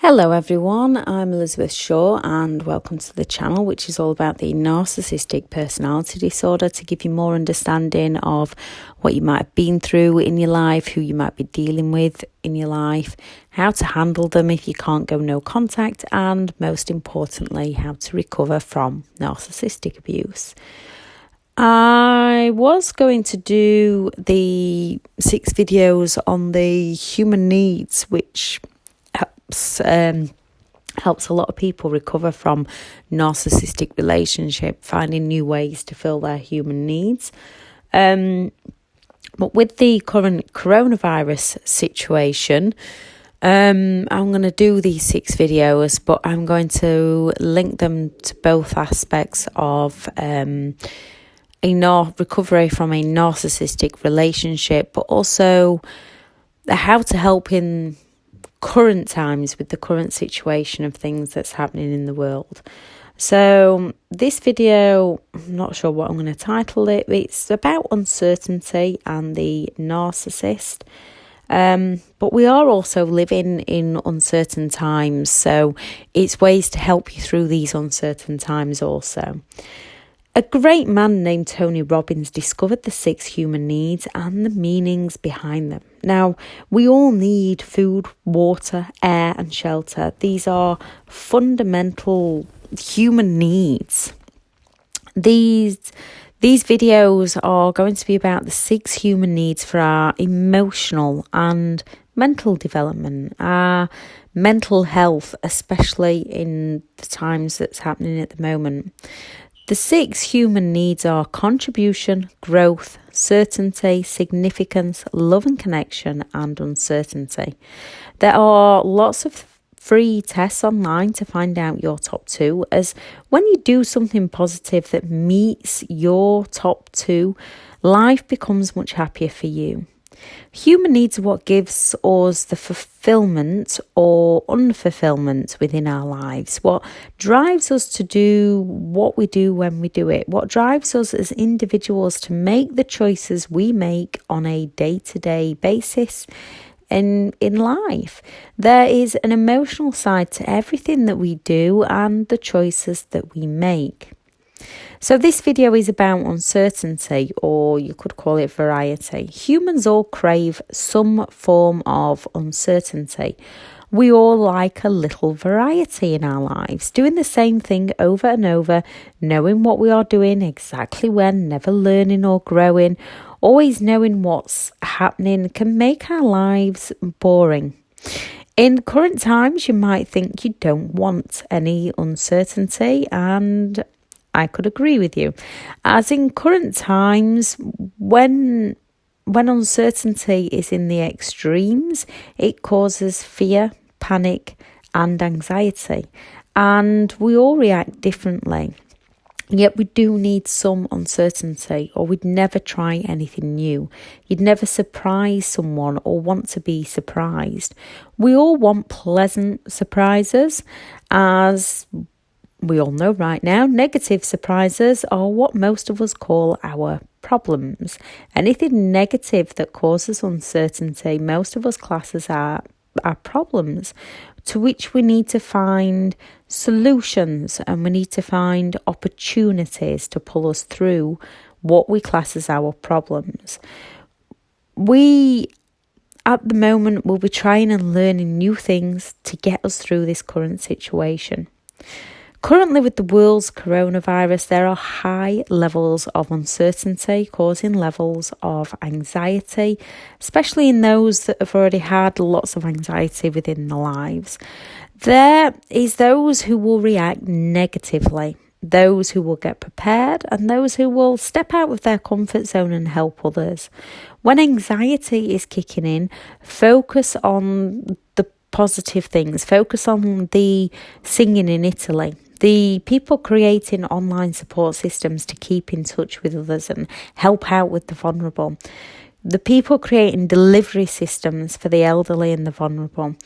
Hello everyone, I'm Elizabeth Shaw and welcome to the channel, which is all about the narcissistic personality disorder, to give you more understanding of what you might have been through in your life, who you might be dealing with in your life, how to handle them if you can't go no contact, and most importantly, how to recover from narcissistic abuse. I was going to do the 6 videos on the human needs, which helps a lot of people recover from narcissistic relationship, finding new ways to fill their human needs. But with the current coronavirus situation, I'm going to do these 6 videos, but I'm going to link them to both aspects of recovery from a narcissistic relationship, but also how to help in current times with the current situation of things that's happening in the world. So this video, I'm not sure what I'm going to title it. It's about uncertainty and the narcissist. But we are also living in uncertain times, so it's ways to help you through these uncertain times also. A great man named Tony Robbins discovered the 6 human needs and the meanings behind them. Now, we all need food, water, air and shelter. These are fundamental human needs. These videos are going to be about the 6 human needs for our emotional and mental development, our mental health, especially in the times that's happening at the moment. The 6 human needs are contribution, growth, certainty, significance, love and connection, and uncertainty. There are lots of free tests online to find out your top 2, as when you do something positive that meets your top 2, life becomes much happier for you. Human needs are what gives us the fulfillment or unfulfillment within our lives, what drives us to do what we do when we do it, what drives us as individuals to make the choices we make on a day-to-day basis in life. There is an emotional side to everything that we do and the choices that we make. So this video is about uncertainty, or you could call it variety. Humans all crave some form of uncertainty. We all like a little variety in our lives, doing the same thing over and over, knowing what we are doing exactly when, never learning or growing, always knowing what's happening can make our lives boring. In current times, you might think you don't want any uncertainty, and I could agree with you. As in current times, when uncertainty is in the extremes, it causes fear, panic, and anxiety. And we all react differently. Yet we do need some uncertainty, or we'd never try anything new. You'd never surprise someone or want to be surprised. We all want pleasant surprises, as we all know right now, negative surprises are what most of us call our problems. Anything negative that causes uncertainty, most of us class as our problems, to which we need to find solutions, and we need to find opportunities to pull us through what we class as our problems. We, at the moment, will be trying and learning new things to get us through this current situation. Currently, with the world's coronavirus, there are high levels of uncertainty, causing levels of anxiety, especially in those that have already had lots of anxiety within their lives. There is those who will react negatively, those who will get prepared, and those who will step out of their comfort zone and help others. When anxiety is kicking in, focus on the positive things. Focus on the singing in Italy, the people creating online support systems to keep in touch with others and help out with the vulnerable, the people creating delivery systems for the elderly and the vulnerable.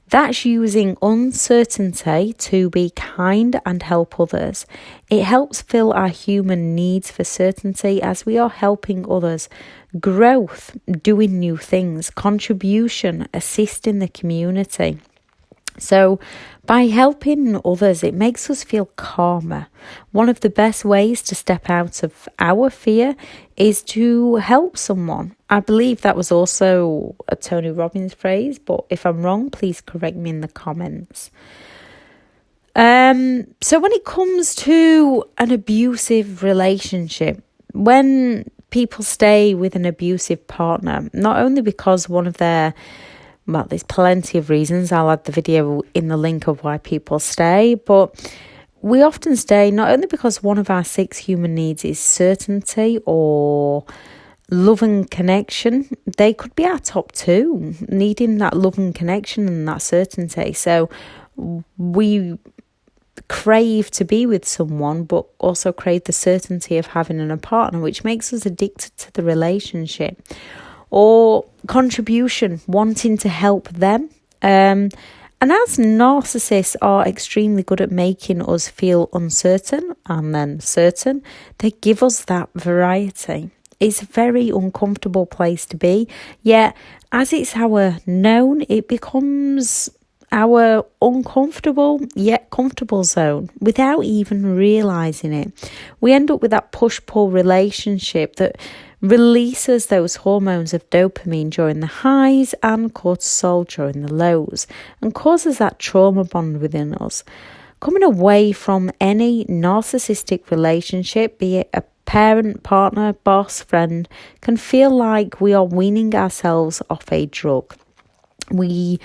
That's using uncertainty to be kind and help others. It helps fill our human needs for certainty as we are helping others. Growth, doing new things, contribution, assisting the community. So by helping others, it makes us feel calmer. One of the best ways to step out of our fear is to help someone. I believe that was also a Tony Robbins phrase, but if I'm wrong, please correct me in the comments. So when it comes to an abusive relationship, when people stay with an abusive partner, not only because one of their there's plenty of reasons. I'll add the video in the link of why people stay. But we often stay not only because one of our 6 human needs is certainty or love and connection. They could be our top 2, needing that love and connection and that certainty. So we crave to be with someone, but also crave the certainty of having a partner, which makes us addicted to the relationship. Or contribution, wanting to help them. And as narcissists are extremely good at making us feel uncertain and then certain, they give us that variety. It's a very uncomfortable place to be, yet as it's our known, it becomes our uncomfortable yet comfortable zone without even realising it. We end up with that push-pull relationship that releases those hormones of dopamine during the highs and cortisol during the lows and causes that trauma bond within us. Coming away from any narcissistic relationship, be it a parent, partner, boss, friend, can feel like we are weaning ourselves off a drug. We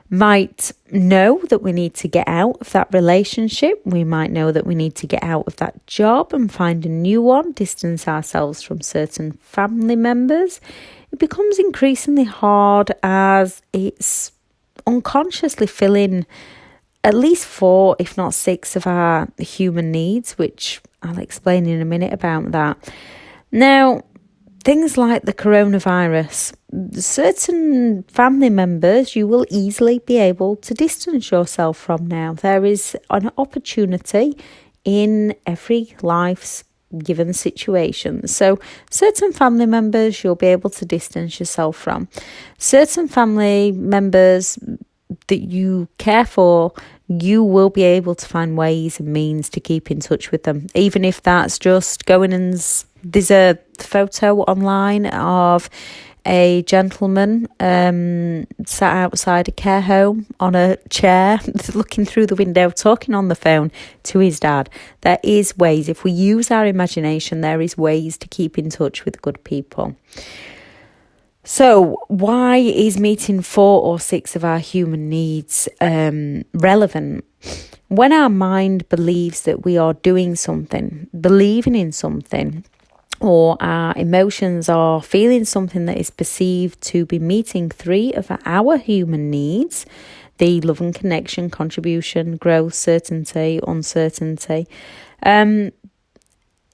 might know that we need to get out of that relationship. We might know that we need to get out of that job and find a new one, distance ourselves from certain family members. It becomes increasingly hard as it's unconsciously filling at least 4, if not 6 of our human needs, which I'll explain in a minute about that. Now, things like the coronavirus, certain family members you will easily be able to distance yourself from now. There is an opportunity in every life's given situation. So certain family members you'll be able to distance yourself from. Certain family members that you care for, you will be able to find ways and means to keep in touch with them, even if that's just going and there's a photo online of a gentleman sat outside a care home on a chair, looking through the window, talking on the phone to his dad. There is ways, if we use our imagination, there is ways to keep in touch with good people. So why is meeting 4 or 6 of our human needs relevant? When our mind believes that we are doing something, believing in something, or our emotions are feeling something that is perceived to be meeting 3 of our human needs, the love and connection, contribution, growth, certainty, uncertainty, and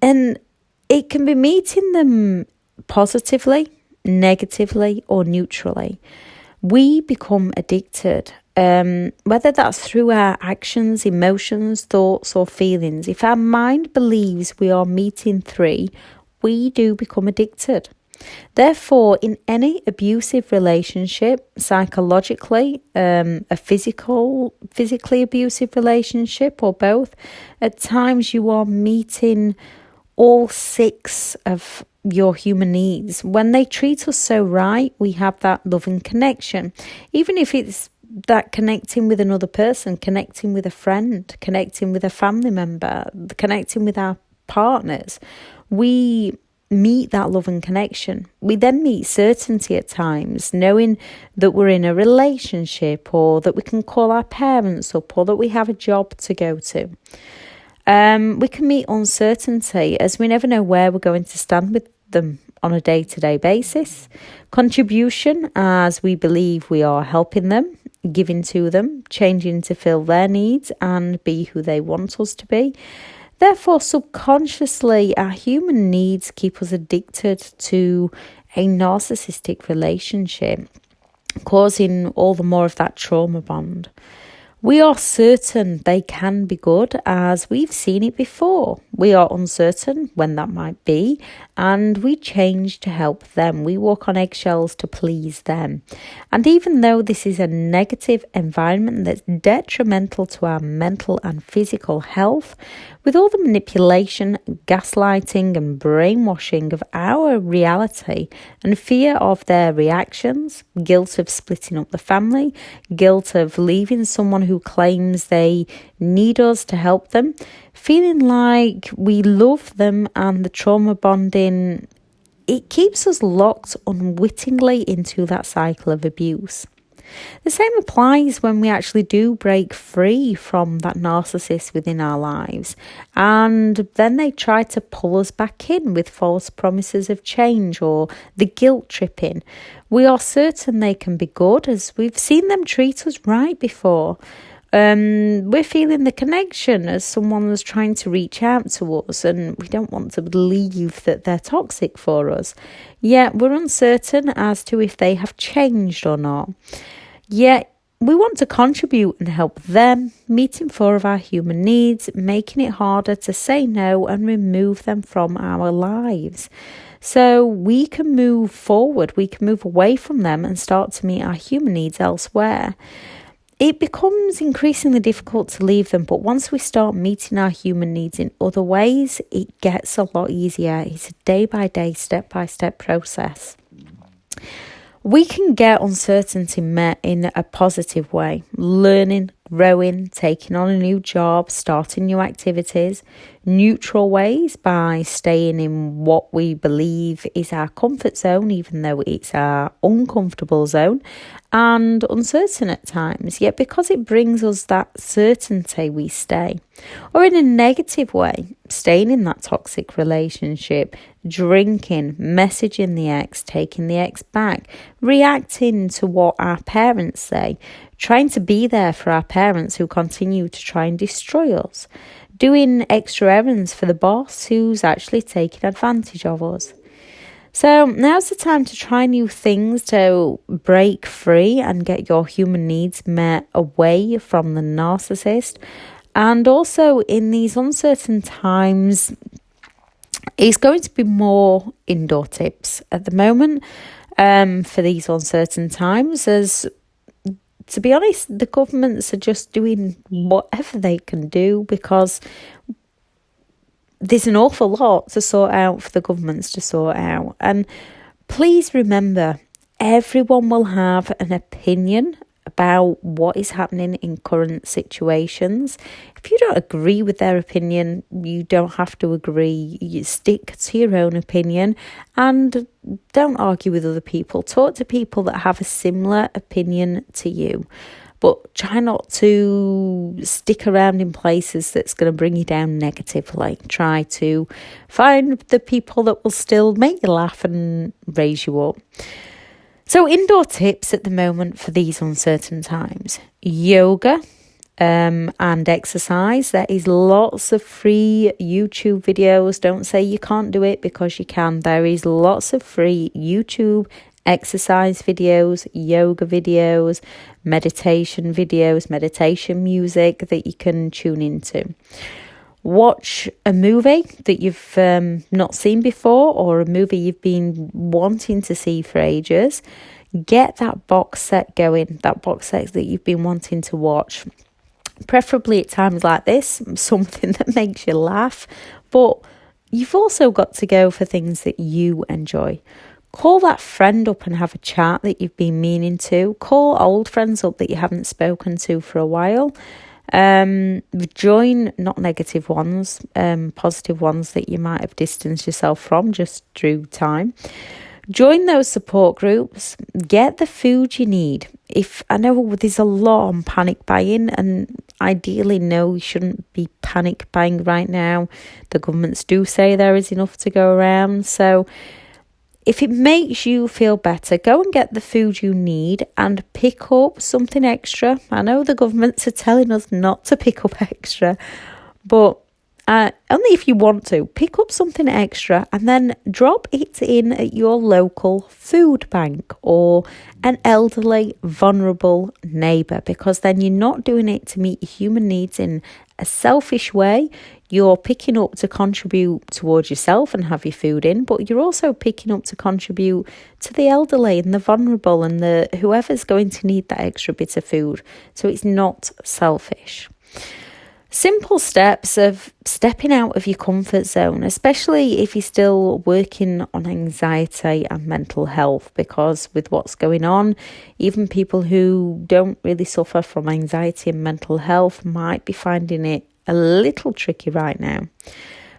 it can be meeting them positively, negatively, or neutrally. We become addicted, whether that's through our actions, emotions, thoughts, or feelings. If our mind believes we are meeting 3, we do become addicted. Therefore, in any abusive relationship, psychologically, a physically abusive relationship, or both, at times you are meeting all 6 of your human needs. When they treat us so right, we have that love and connection. Even if it's that connecting with another person, connecting with a friend, connecting with a family member, connecting with our partners, we meet that love and connection. We then meet certainty at times, knowing that we're in a relationship, or that we can call our parents up, or that we have a job to go to. We can meet uncertainty as we never know where we're going to stand with them on a day-to-day basis. Contribution, as we believe we are helping them, giving to them, changing to fill their needs and be who they want us to be. Therefore, subconsciously, our human needs keep us addicted to a narcissistic relationship, causing all the more of that trauma bond. We are certain they can be good as we've seen it before. We are uncertain when that might be, and we change to help them. We walk on eggshells to please them. And even though this is a negative environment that's detrimental to our mental and physical health, with all the manipulation, gaslighting and brainwashing of our reality and fear of their reactions, guilt of splitting up the family, guilt of leaving someone who claims they need us to help them, feeling like we love them, and the trauma bonding, it keeps us locked unwittingly into that cycle of abuse. The same applies when we actually do break free from that narcissist within our lives, and then they try to pull us back in with false promises of change or the guilt tripping. We are certain they can be good, as we've seen them treat us right before. We're feeling the connection as someone was trying to reach out to us, and we don't want to believe that they're toxic for us. Yet we're uncertain as to if they have changed or not. Yet we want to contribute and help them, meeting 4 of our human needs, making it harder to say no and remove them from our lives. So we can move forward, we can move away from them and start to meet our human needs elsewhere. It becomes increasingly difficult to leave them, but once we start meeting our human needs in other ways, it gets a lot easier. It's a day-by-day, step-by-step process. We can get uncertainty met in a positive way, learning, growing, taking on a new job, starting new activities, neutral ways by staying in what we believe is our comfort zone, even though it's our uncomfortable zone, and uncertain at times, yet because it brings us that certainty, we stay. Or in a negative way, staying in that toxic relationship, drinking, messaging the ex, taking the ex back, reacting to what our parents say, trying to be there for our parents who continue to try and destroy us, doing extra errands for the boss who's actually taking advantage of us. So now's the time to try new things, to break free and get your human needs met away from the narcissist. And also in these uncertain times, it's going to be more indoor tips at the moment for these uncertain times, as to be honest, the governments are just doing whatever they can do, because there's an awful lot to sort out for the governments to sort out. And please remember, everyone will have an opinion about what is happening in current situations. If you don't agree with their opinion, you don't have to agree. You stick to your own opinion and don't argue with other people. Talk to people that have a similar opinion to you. But try not to stick around in places that's going to bring you down negatively. Try to find the people that will still make you laugh and raise you up. So indoor tips at the moment for these uncertain times. Yoga and exercise. There is lots of free YouTube videos. Don't say you can't do it, because you can. There is lots of free YouTube exercise videos, yoga videos, meditation music that you can tune into. Watch a movie that you've not seen before, or a movie you've been wanting to see for ages. Get that box set going, that box set that you've been wanting to watch. Preferably at times like this, something that makes you laugh. But you've also got to go for things that you enjoy. Call that friend up and have a chat that you've been meaning to. Call old friends up that you haven't spoken to for a while. Join not negative ones, positive ones that you might have distanced yourself from just through time. Join those support groups. Get the food you need. If I know there's a lot on panic buying, and ideally, no, we shouldn't be panic buying right now. The governments do say there is enough to go around. So if it makes you feel better, go and get the food you need and pick up something extra. I know the governments are telling us not to pick up extra, but only if you want to. Pick up something extra and then drop it in at your local food bank or an elderly, vulnerable neighbour, because then you're not doing it to meet your human needs in a selfish way. You're picking up to contribute towards yourself and have your food in, but you're also picking up to contribute to the elderly and the vulnerable and the whoever's going to need that extra bit of food. So it's not selfish. Simple steps of stepping out of your comfort zone, especially if you're still working on anxiety and mental health, because with what's going on, even people who don't really suffer from anxiety and mental health might be finding it a little tricky right now.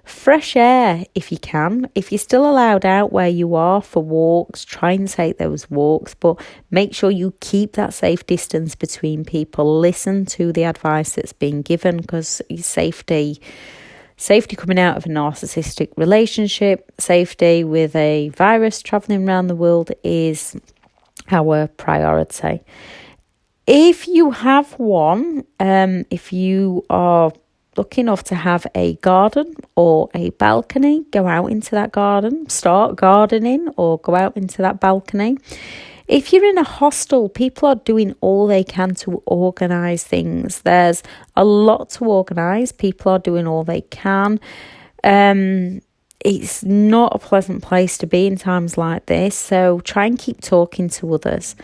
Fresh air if you can. If you're still allowed out where you are for walks, try and take those walks, but make sure you keep that safe distance between people. Listen to the advice that's being given, because safety coming out of a narcissistic relationship, safety with a virus travelling around the world is our priority. If you have one, if you are lucky enough to have a garden or a balcony, go out into that garden, start gardening, or go out into that balcony. If you're in a hostel, people are doing all they can to organise things. There's a lot to organise. People are doing all they can. It's not a pleasant place to be in times like this, so try and keep talking to others.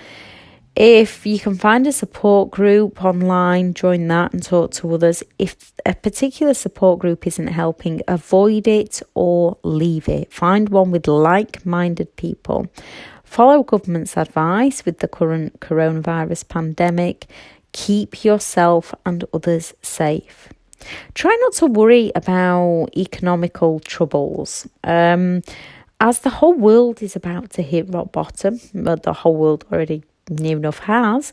If you can find a support group online, join that and talk to others. If a particular support group isn't helping, avoid it or leave it. Find one with like-minded people. Follow government's advice with the current coronavirus pandemic. Keep yourself and others safe. Try not to worry about economical troubles. As the whole world is about to hit rock bottom, but the whole world already near enough has,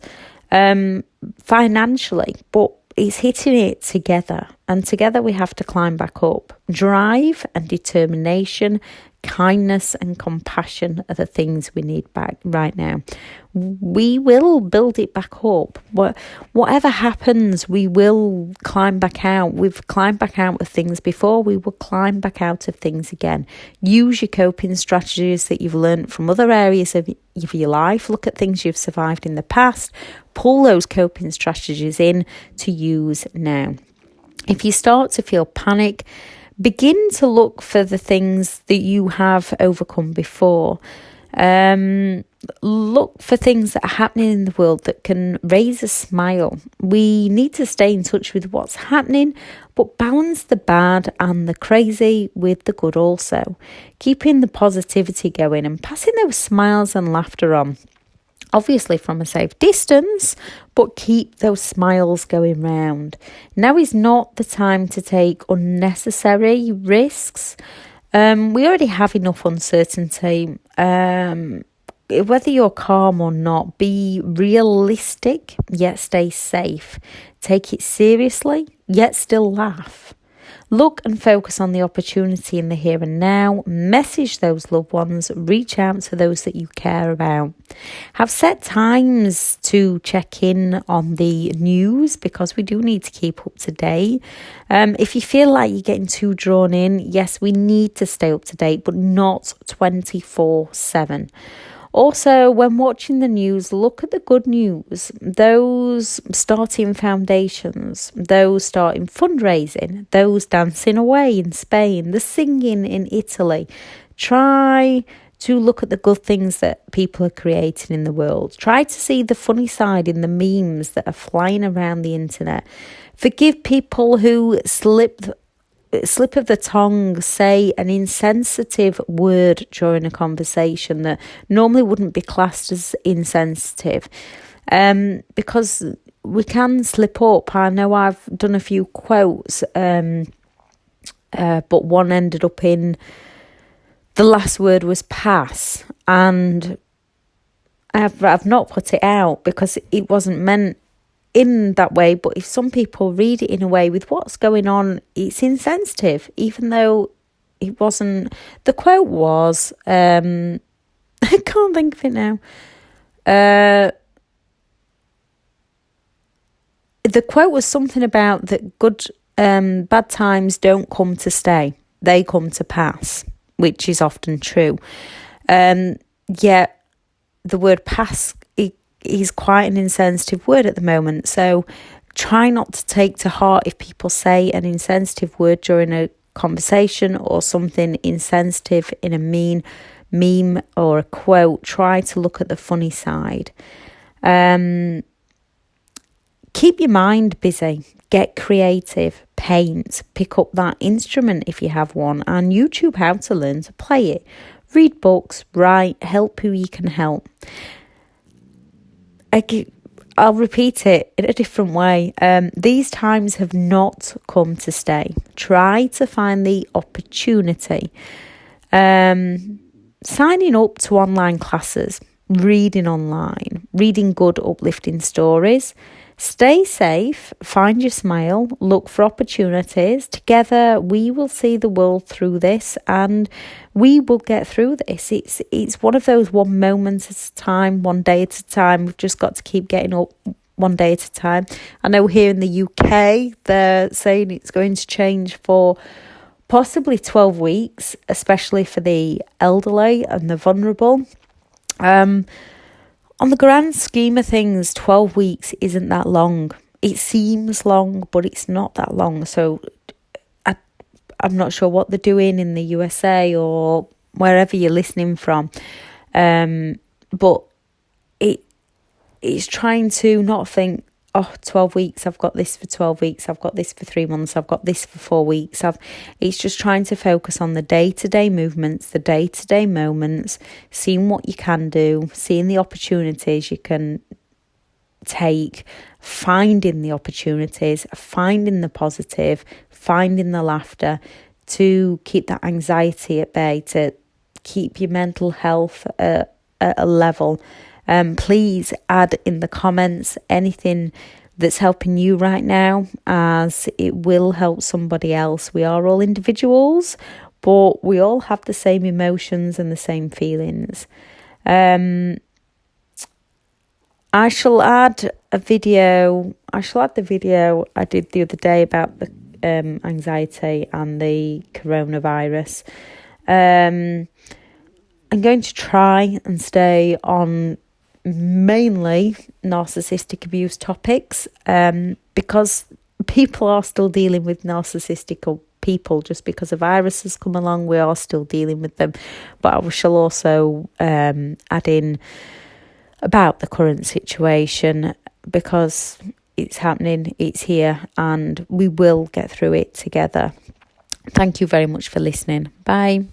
financially, but it's hitting it together, and together we have to climb back up. Drive and determination, kindness and compassion are the things we need back right now. We will build it back up. Whatever happens, we will climb back out. We've climbed back out of things before. We will climb back out of things again. Use your coping strategies that you've learned from other areas of your life. Look at things you've survived in the past. Pull those coping strategies in to use now. If you start to feel panic, begin to look for the things that you have overcome before. Look for things that are happening in the world that can raise a smile. We need to stay in touch with what's happening, but balance the bad and the crazy with the good also. Keeping the positivity going and passing those smiles and laughter on. Obviously from a safe distance, but keep those smiles going round. Now is not the time to take unnecessary risks. We already have enough uncertainty. Whether you're calm or not, be realistic, yet stay safe. Take it seriously, yet still laugh. Look and focus on the opportunity in the here and now. Message those loved ones. Reach out to those that you care about. Have set times to check in on the news, because we do need to keep up to date. If you feel like you're getting too drawn in, yes, we need to stay up to date, but not 24/7. Also, when watching the news, look at the good news. Those starting foundations, those starting fundraising, those dancing away in Spain, the singing in Italy. Try to look at the good things that people are creating in the world. Try to see the funny side in the memes that are flying around the internet. Forgive people who slip of the tongue, say an insensitive word during a conversation that normally wouldn't be classed as insensitive, because we can slip up. I know I've done a few quotes, but one ended up in the last word was pass, and I've not put it out because it wasn't meant in that way, but if some people read it in a way with what's going on, it's insensitive, even though it wasn't. The quote was, I can't think of it now. The quote was something about that bad times don't come to stay, they come to pass, which is often true. Yet the word pass is quite an insensitive word at the moment. So Try not to take to heart if people say an insensitive word during a conversation or something insensitive in a mean meme or a quote. Try to look at the funny side. Keep your mind busy. Get creative. Paint. Pick up that instrument if you have one, and YouTube how to learn to play it. Read books. Write. Help who you can help. I'll repeat it in a different way. These times have not come to stay. Try to find the opportunity. Signing up to online classes, reading online, reading good, uplifting stories. Stay safe, find your smile, look for opportunities. Together, we will see the world through this, and we will get through this. It's one of those one moment at a time, one day at a time. We've just got to keep getting up one day at a time. I know here in the UK, they're saying it's going to change for possibly 12 weeks, especially for the elderly and the vulnerable. On the grand scheme of things, 12 weeks isn't that long. It seems long, but it's not that long. So I'm not sure what they're doing in the USA or wherever you're listening from. But it's trying to not think, 12 weeks, I've got this for 12 weeks, I've got this for 3 months, I've got this for 4 weeks. It's just trying to focus on the day-to-day movements, the day-to-day moments, seeing what you can do, seeing the opportunities you can take, finding the opportunities, finding the positive, finding the laughter to keep that anxiety at bay, to keep your mental health at a level. Please add in the comments anything that's helping you right now, as it will help somebody else. We are all individuals, but we all have the same emotions and the same feelings. I shall add the video I did the other day about the anxiety and the coronavirus. I'm going to try and stay on mainly narcissistic abuse topics, because people are still dealing with narcissistic people. Just because a virus has come along, we are still dealing with them. But I shall also add in about the current situation, because it's happening, it's here, and we will get through it together. Thank you very much for listening. Bye.